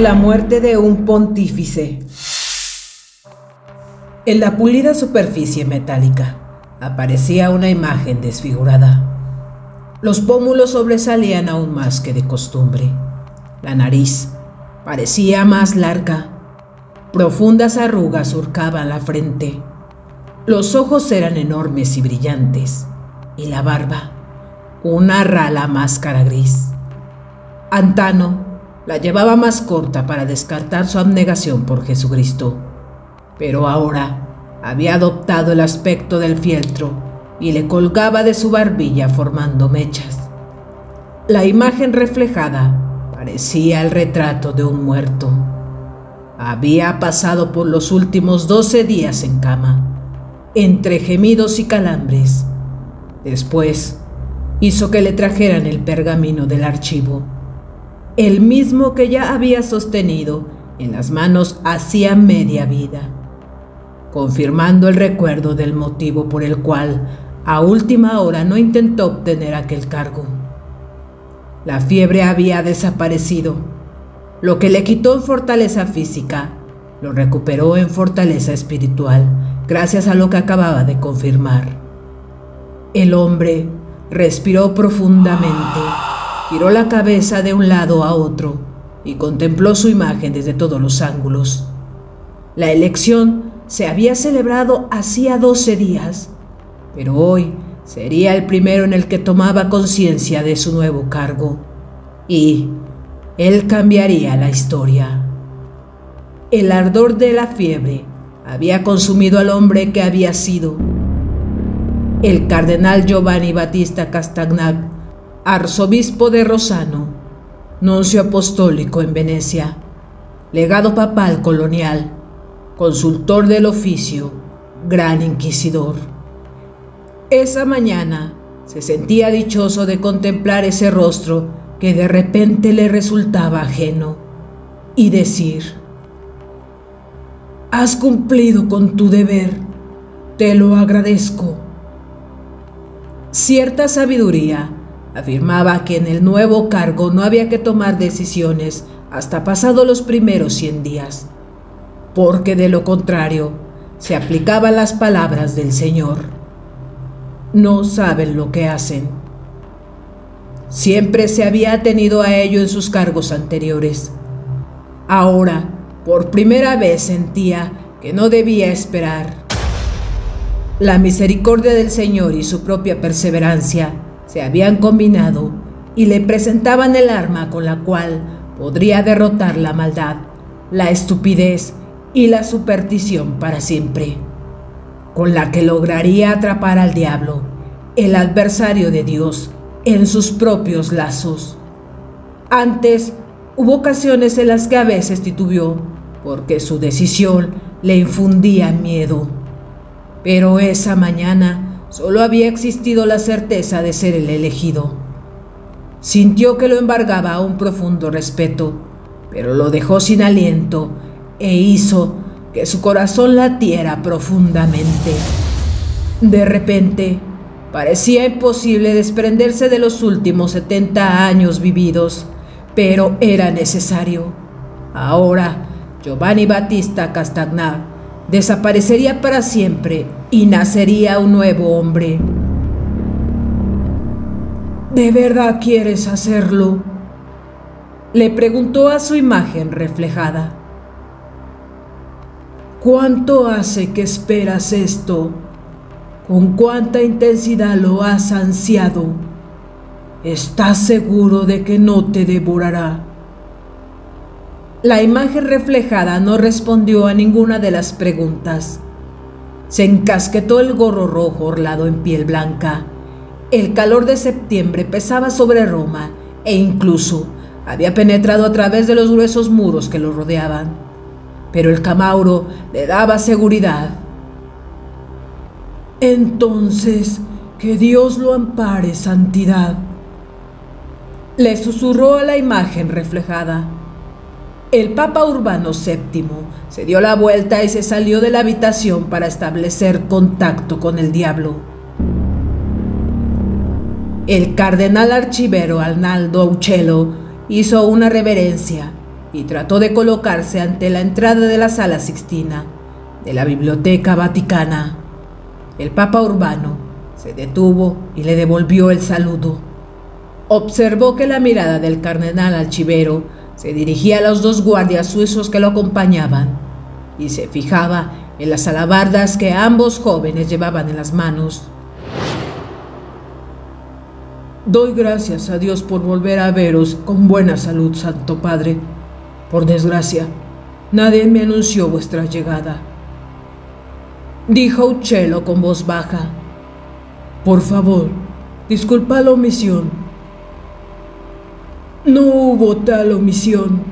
La muerte de un pontífice. En la pulida superficie metálica aparecía una imagen desfigurada. Los pómulos sobresalían aún más que de costumbre. La nariz parecía más larga. Profundas arrugas surcaban la frente. Los ojos eran enormes y brillantes, y la barba, una rala máscara gris. Antano la llevaba más corta para descartar su abnegación por Jesucristo, pero ahora había adoptado el aspecto del fieltro y le colgaba de su barbilla formando mechas. La imagen reflejada parecía el retrato de un muerto. Había pasado por los últimos 12 días en cama, entre gemidos y calambres. Después hizo que le trajeran el pergamino del archivo, el mismo que ya había sostenido en las manos hacía media vida, confirmando el recuerdo del motivo por el cual a última hora no intentó obtener aquel cargo. La fiebre había desaparecido. Lo que le quitó en fortaleza física, lo recuperó en fortaleza espiritual, gracias a lo que acababa de confirmar. El hombre respiró profundamente, giró la cabeza de un lado a otro y contempló su imagen desde todos los ángulos. La elección se había celebrado hacía 12 días, pero hoy sería el primero en el que tomaba conciencia de su nuevo cargo, y él cambiaría la historia. El ardor de la fiebre había consumido al hombre que había sido. El cardenal Giovanni Battista Castagnac, arzobispo de Rossano, nuncio apostólico en Venecia, legado papal colonial, consultor del oficio, gran inquisidor. Esa mañana se sentía dichoso de contemplar ese rostro que de repente le resultaba ajeno y decir: «Has cumplido con tu deber, te lo agradezco». Cierta sabiduría afirmaba que en el nuevo cargo no había que tomar decisiones hasta pasados los primeros 100 días, porque de lo contrario se aplicaban las palabras del Señor: «No saben lo que hacen». Siempre se había atenido a ello en sus cargos anteriores. Ahora, por primera vez, sentía que no debía esperar. La misericordia del Señor y su propia perseverancia se habían combinado y le presentaban el arma con la cual podría derrotar la maldad, la estupidez y la superstición para siempre, con la que lograría atrapar al diablo, el adversario de Dios, en sus propios lazos. Antes hubo ocasiones en las que a veces titubeó, porque su decisión le infundía miedo. Pero esa mañana solo había existido la certeza de ser el elegido. Sintió que lo embargaba un profundo respeto, pero lo dejó sin aliento e hizo que su corazón latiera profundamente. De repente, parecía imposible desprenderse de los últimos 70 años vividos, pero era necesario. Ahora, Giovanni Battista Castagnac desaparecería para siempre y nacería un nuevo hombre. «¿De verdad quieres hacerlo?», le preguntó a su imagen reflejada. «¿Cuánto hace que esperas esto? ¿Con cuánta intensidad lo has ansiado? ¿Estás seguro de que no te devorará?». La imagen reflejada no respondió a ninguna de las preguntas. Se encasquetó el gorro rojo orlado en piel blanca. El calor de septiembre pesaba sobre Roma e incluso había penetrado a través de los gruesos muros que lo rodeaban. Pero el camauro le daba seguridad. «Entonces, que Dios lo ampare, santidad», le susurró a la imagen reflejada. El Papa Urbano VII se dio la vuelta y se salió de la habitación para establecer contacto con el diablo. El cardenal archivero Arnaldo Uccello hizo una reverencia y trató de colocarse ante la entrada de la Sala Sixtina de la Biblioteca Vaticana. El Papa Urbano se detuvo y le devolvió el saludo. Observó que la mirada del cardenal archivero se dirigía a los dos guardias suizos que lo acompañaban y se fijaba en las alabardas que ambos jóvenes llevaban en las manos. Doy gracias a Dios por volver a veros con buena salud, Santo Padre. Por desgracia, nadie me anunció vuestra llegada, dijo Uccello con voz baja. Por favor, disculpa la omisión. No hubo tal omisión,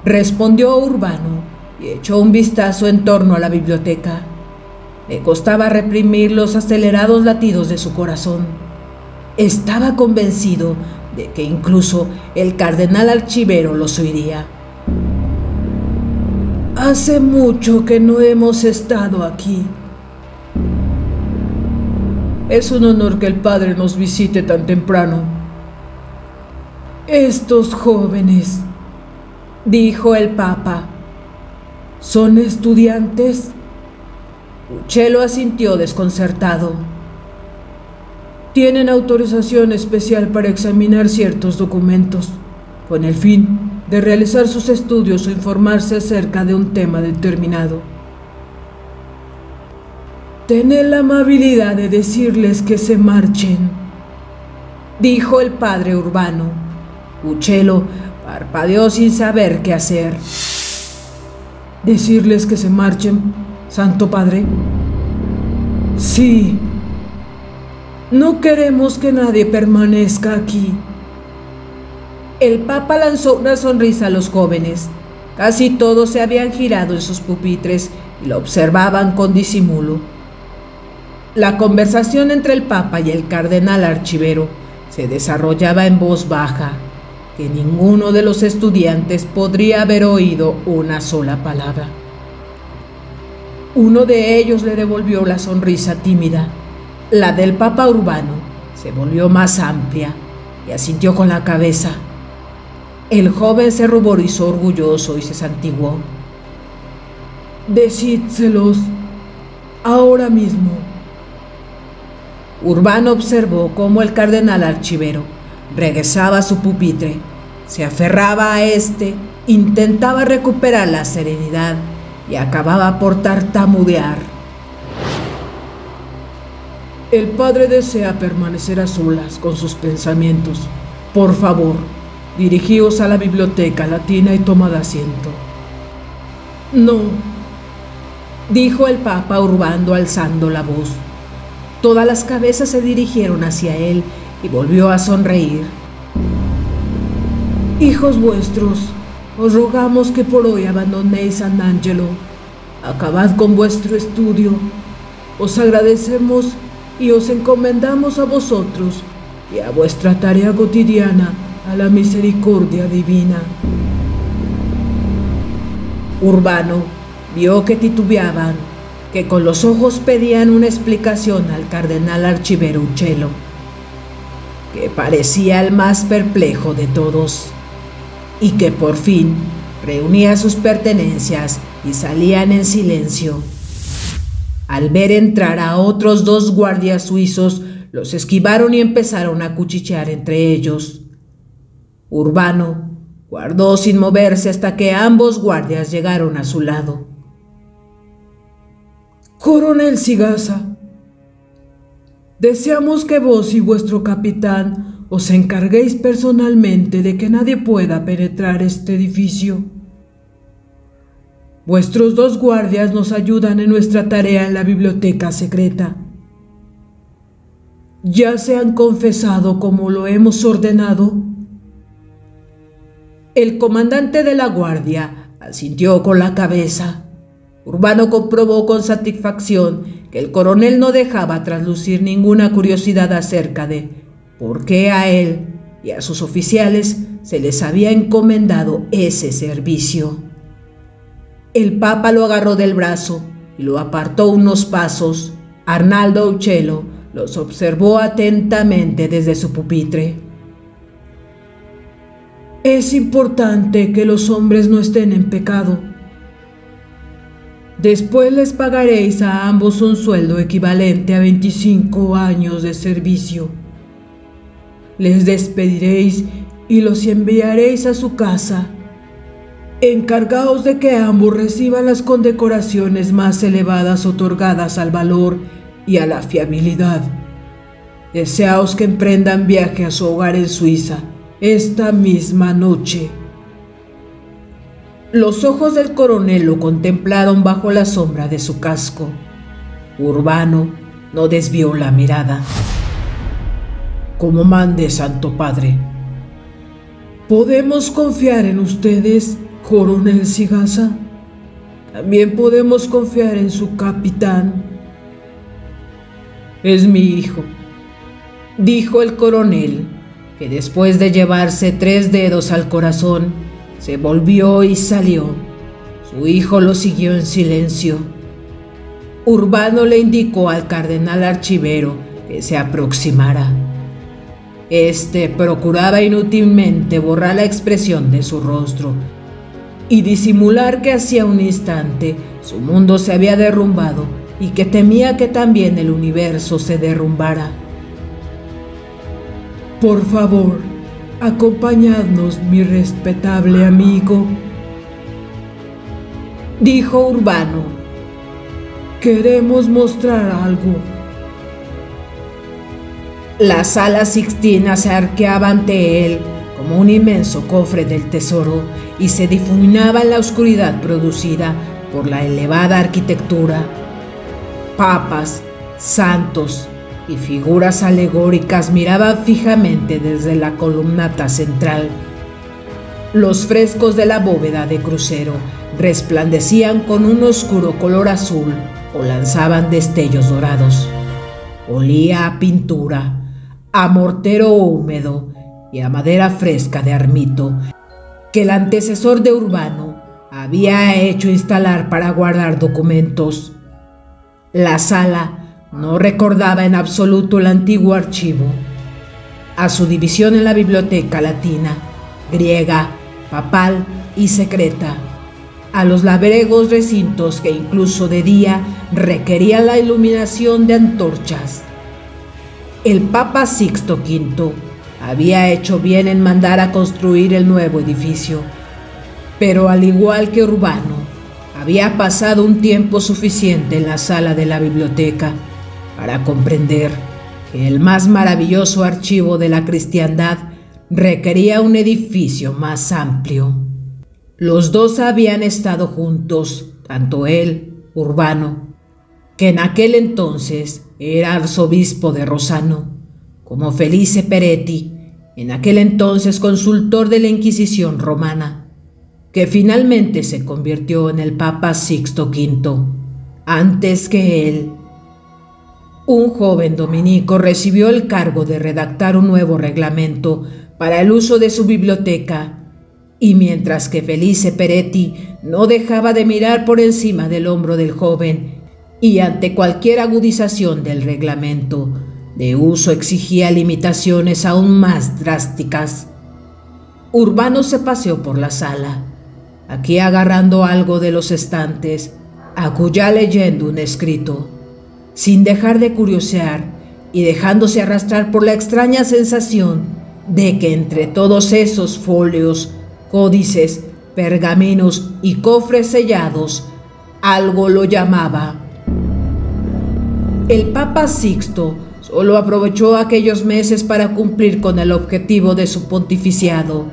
respondió Urbano y echó un vistazo en torno a la biblioteca. Le costaba reprimir los acelerados latidos de su corazón. Estaba convencido de que incluso el cardenal archivero los oiría. Hace mucho que no hemos estado aquí. Es un honor que el Padre nos visite tan temprano. Estos jóvenes, dijo el Papa, ¿son estudiantes? Uccello asintió desconcertado. Tienen autorización especial para examinar ciertos documentos, con el fin de realizar sus estudios o informarse acerca de un tema determinado. Tened la amabilidad de decirles que se marchen, dijo el padre Urbano. Uccello parpadeó sin saber qué hacer. ¿Decirles que se marchen, Santo Padre? Sí. No queremos que nadie permanezca aquí. El Papa lanzó una sonrisa a los jóvenes. Casi todos se habían girado en sus pupitres y lo observaban con disimulo. La conversación entre el Papa y el cardenal archivero se desarrollaba en voz baja, que ninguno de los estudiantes podría haber oído una sola palabra. Uno de ellos le devolvió la sonrisa tímida. La del Papa Urbano se volvió más amplia y asintió con la cabeza. El joven se ruborizó orgulloso y se santiguó. Decídselos ahora mismo. Urbano observó cómo el cardenal archivero regresaba a su pupitre, se aferraba a éste, intentaba recuperar la serenidad y acababa por tartamudear. El padre desea permanecer a solas con sus pensamientos. Por favor, dirigíos a la biblioteca latina y tomad asiento. No, dijo el Papa Urbano alzando la voz. Todas las cabezas se dirigieron hacia él y volvió a sonreír. Hijos vuestros, os rogamos que por hoy abandonéis San Angelo. Acabad con vuestro estudio. Os agradecemos y os encomendamos a vosotros y a vuestra tarea cotidiana a la misericordia divina. Urbano vio que titubeaban, que con los ojos pedían una explicación al cardenal archivero Uccello, que parecía el más perplejo de todos, y que por fin reunía sus pertenencias y salían en silencio. Al ver entrar a otros dos guardias suizos, los esquivaron y empezaron a cuchichear entre ellos. Urbano guardó sin moverse hasta que ambos guardias llegaron a su lado. Coronel Sigasa, deseamos que vos y vuestro capitán os encarguéis personalmente de que nadie pueda penetrar este edificio. Vuestros dos guardias nos ayudan en nuestra tarea en la biblioteca secreta. ¿Ya se han confesado como lo hemos ordenado? El comandante de la guardia asintió con la cabeza. Urbano comprobó con satisfacción que el coronel no dejaba traslucir ninguna curiosidad acerca de por qué a él y a sus oficiales se les había encomendado ese servicio. El Papa lo agarró del brazo y lo apartó unos pasos. Arnaldo Uccello los observó atentamente desde su pupitre. Es importante que los hombres no estén en pecado. Después les pagaréis a ambos un sueldo equivalente a 25 años de servicio. Les despediréis y los enviaréis a su casa. Encargaos de que ambos reciban las condecoraciones más elevadas otorgadas al valor y a la fiabilidad. Deseaos que emprendan viaje a su hogar en Suiza esta misma noche. Los ojos del coronel lo contemplaron bajo la sombra de su casco. Urbano no desvió la mirada. Como mande, Santo Padre. ¿Podemos confiar en ustedes, coronel Sigasa? También podemos confiar en su capitán. Es mi hijo, dijo el coronel, que después de llevarse 3 dedos al corazón, se volvió y salió. Su hijo lo siguió en silencio. Urbano le indicó al cardenal archivero que se aproximara. Este procuraba inútilmente borrar la expresión de su rostro y disimular que hacía un instante su mundo se había derrumbado y que temía que también el universo se derrumbara. Por favor, acompañadnos, mi respetable amigo, dijo Urbano. Queremos mostrar algo. La sala Sixtina se arqueaba ante él como un inmenso cofre del tesoro y se difuminaba en la oscuridad producida por la elevada arquitectura. Papas, santos y figuras alegóricas miraban fijamente desde la columnata central. Los frescos de la bóveda de crucero resplandecían con un oscuro color azul o lanzaban destellos dorados. Olía a pintura, a mortero húmedo y a madera fresca de armito que el antecesor de Urbano había hecho instalar para guardar documentos. La sala no recordaba en absoluto el antiguo archivo. A su división en la biblioteca latina, griega, papal y secreta, a los labregos recintos que incluso de día requerían la iluminación de antorchas. El Papa Sixto V había hecho bien en mandar a construir el nuevo edificio, pero al igual que Urbano, había pasado un tiempo suficiente en la sala de la biblioteca para comprender que el más maravilloso archivo de la cristiandad requería un edificio más amplio. Los dos habían estado juntos, tanto él, Urbano, que en aquel entonces era arzobispo de Rossano, como Felice Peretti, en aquel entonces consultor de la Inquisición romana, que finalmente se convirtió en el Papa Sixto V, antes que él. Un joven dominico recibió el cargo de redactar un nuevo reglamento para el uso de su biblioteca, y mientras que Felice Peretti no dejaba de mirar por encima del hombro del joven y ante cualquier agudización del reglamento de uso exigía limitaciones aún más drásticas, Urbano se paseó por la sala, aquí agarrando algo de los estantes, acullá leyendo un escrito, sin dejar de curiosear y dejándose arrastrar por la extraña sensación de que entre todos esos folios, códices, pergaminos y cofres sellados, algo lo llamaba. El Papa Sixto solo aprovechó aquellos meses para cumplir con el objetivo de su pontificiado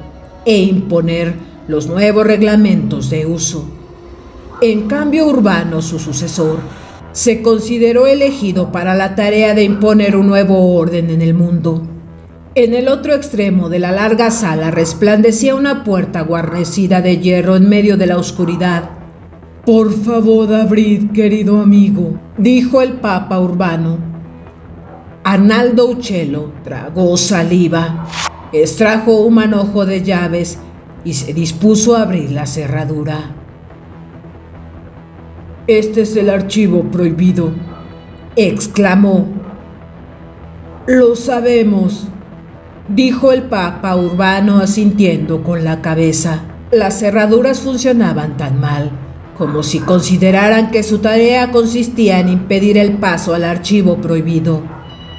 e imponer los nuevos reglamentos de uso. En cambio, Urbano, su sucesor, se consideró elegido para la tarea de imponer un nuevo orden en el mundo. En el otro extremo de la larga sala resplandecía una puerta guarnecida de hierro en medio de la oscuridad. «Por favor, abrid, querido amigo», dijo el Papa Urbano. Arnaldo Uccello tragó saliva, extrajo un manojo de llaves y se dispuso a abrir la cerradura. «Este es el archivo prohibido», exclamó. «Lo sabemos», dijo el Papa Urbano asintiendo con la cabeza. Las cerraduras funcionaban tan mal, como si consideraran que su tarea consistía en impedir el paso al archivo prohibido.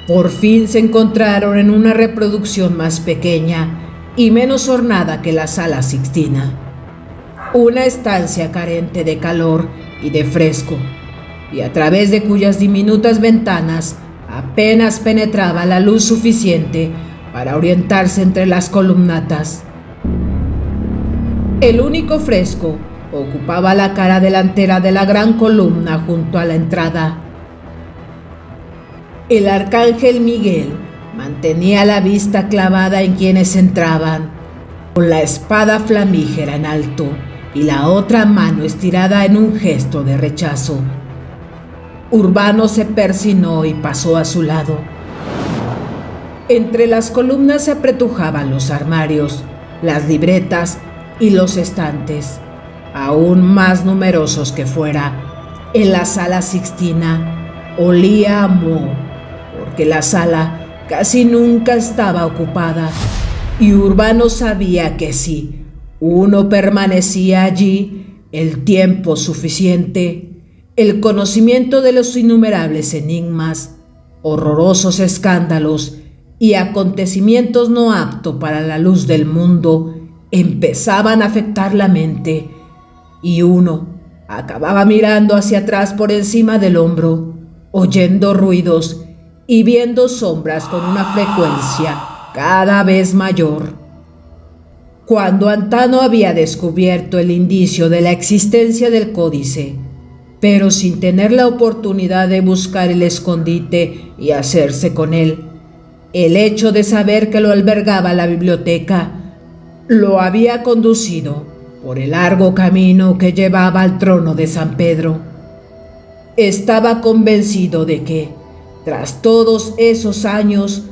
Por fin se encontraron en una reproducción más pequeña y menos ornada que la Sala Sixtina. Una estancia carente de calor y de fresco, y a través de cuyas diminutas ventanas apenas penetraba la luz suficiente para orientarse entre las columnatas. El único fresco ocupaba la cara delantera de la gran columna junto a la entrada. El arcángel Miguel mantenía la vista clavada en quienes entraban, con la espada flamígera en alto y la otra mano estirada en un gesto de rechazo. Urbano se persinó y pasó a su lado. Entre las columnas se apretujaban los armarios, las libretas y los estantes, aún más numerosos que fuera. En la Sala Sixtina olía a moho, porque la sala casi nunca estaba ocupada, y Urbano sabía que si uno permanecía allí el tiempo suficiente, el conocimiento de los innumerables enigmas, horrorosos escándalos y acontecimientos no aptos para la luz del mundo empezaban a afectar la mente, y uno acababa mirando hacia atrás por encima del hombro, oyendo ruidos y viendo sombras con una frecuencia cada vez mayor. Cuando Antano había descubierto el indicio de la existencia del códice, pero sin tener la oportunidad de buscar el escondite y hacerse con él, el hecho de saber que lo albergaba la biblioteca lo había conducido por el largo camino que llevaba al trono de San Pedro. Estaba convencido de que, tras todos esos años,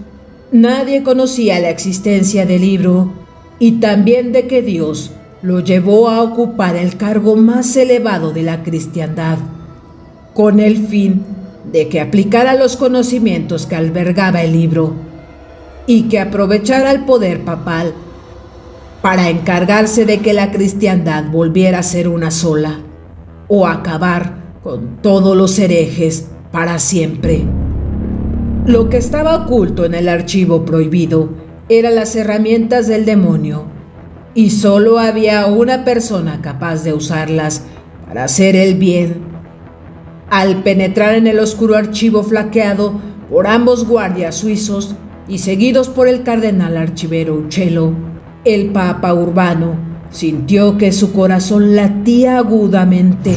nadie conocía la existencia del libro, y también de que Dios lo llevó a ocupar el cargo más elevado de la cristiandad, con el fin de que aplicara los conocimientos que albergaba el libro y que aprovechara el poder papal para encargarse de que la cristiandad volviera a ser una sola, o acabar con todos los herejes para siempre. Lo que estaba oculto en el archivo prohibido eran las herramientas del demonio, y solo había una persona capaz de usarlas para hacer el bien. Al penetrar en el oscuro archivo flanqueado por ambos guardias suizos y seguidos por el cardenal archivero Uccello, el Papa Urbano sintió que su corazón latía agudamente.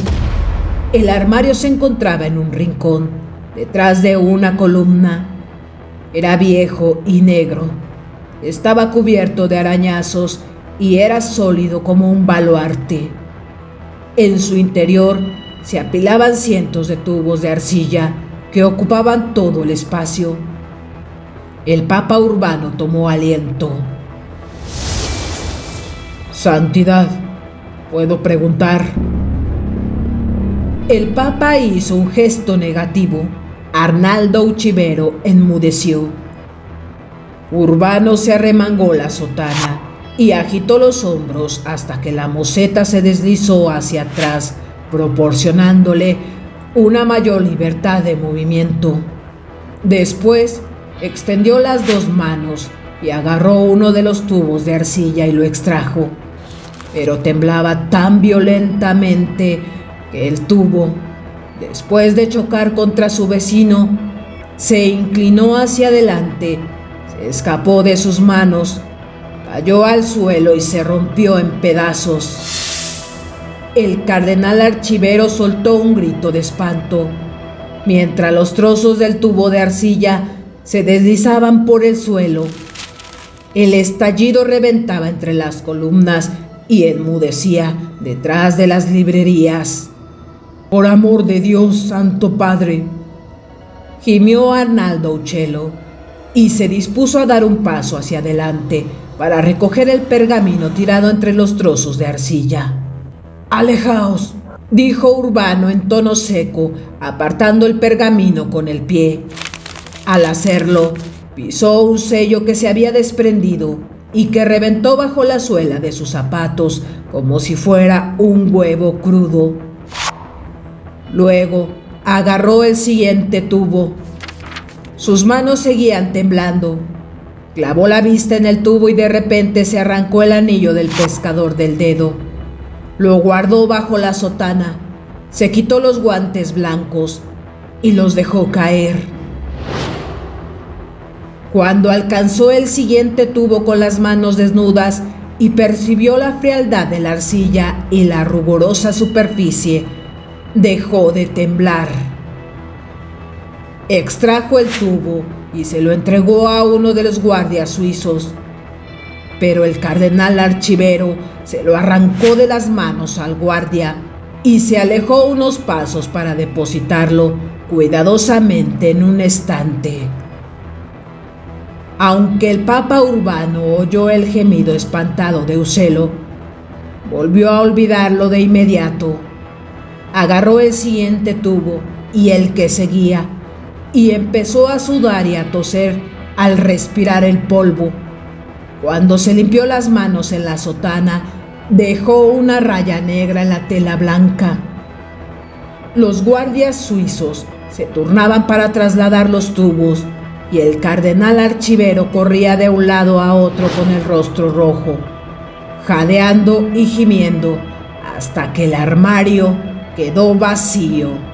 El armario se encontraba en un rincón, detrás de una columna. Era viejo y negro, estaba cubierto de arañazos y era sólido como un baluarte. En su interior se apilaban cientos de tubos de arcilla que ocupaban todo el espacio. El Papa Urbano tomó aliento. «Santidad, ¿puedo preguntar?». El Papa hizo un gesto negativo. Arnaldo Uchivero enmudeció. Urbano se arremangó la sotana y agitó los hombros hasta que la moceta se deslizó hacia atrás, proporcionándole una mayor libertad de movimiento. Después extendió las dos manos y agarró uno de los tubos de arcilla y lo extrajo, pero temblaba tan violentamente que el tubo, después de chocar contra su vecino, se inclinó hacia adelante, se escapó de sus manos, cayó al suelo y se rompió en pedazos. El cardenal archivero soltó un grito de espanto, mientras los trozos del tubo de arcilla se deslizaban por el suelo. El estallido reventaba entre las columnas y enmudecía detrás de las librerías. «Por amor de Dios, Santo Padre», gimió Arnaldo Uccello, y se dispuso a dar un paso hacia adelante para recoger el pergamino tirado entre los trozos de arcilla. «Alejaos», dijo Urbano en tono seco, apartando el pergamino con el pie. Al hacerlo, Pisó un sello que se había desprendido y que reventó bajo la suela de sus zapatos como si fuera un huevo crudo. Luego agarró el siguiente tubo. Sus manos seguían temblando. Clavó la vista en el tubo y de repente se arrancó el anillo del pescador del dedo. Lo guardó bajo la sotana, se quitó los guantes blancos y los dejó caer. Cuando alcanzó el siguiente tubo con las manos desnudas y percibió la frialdad de la arcilla y la rugosa superficie, dejó de temblar. Extrajo el tubo y se lo entregó a uno de los guardias suizos, pero el cardenal archivero se lo arrancó de las manos al guardia y se alejó unos pasos para depositarlo cuidadosamente en un estante. Aunque el Papa Urbano oyó el gemido espantado de Uccello, volvió a olvidarlo de inmediato. Agarró el siguiente tubo y el que seguía, y empezó a sudar y a toser al respirar el polvo. Cuando se limpió las manos en la sotana, dejó una raya negra en la tela blanca. Los guardias suizos se turnaban para trasladar los tubos y el cardenal archivero corría de un lado a otro con el rostro rojo, jadeando y gimiendo hasta que el armario quedó vacío.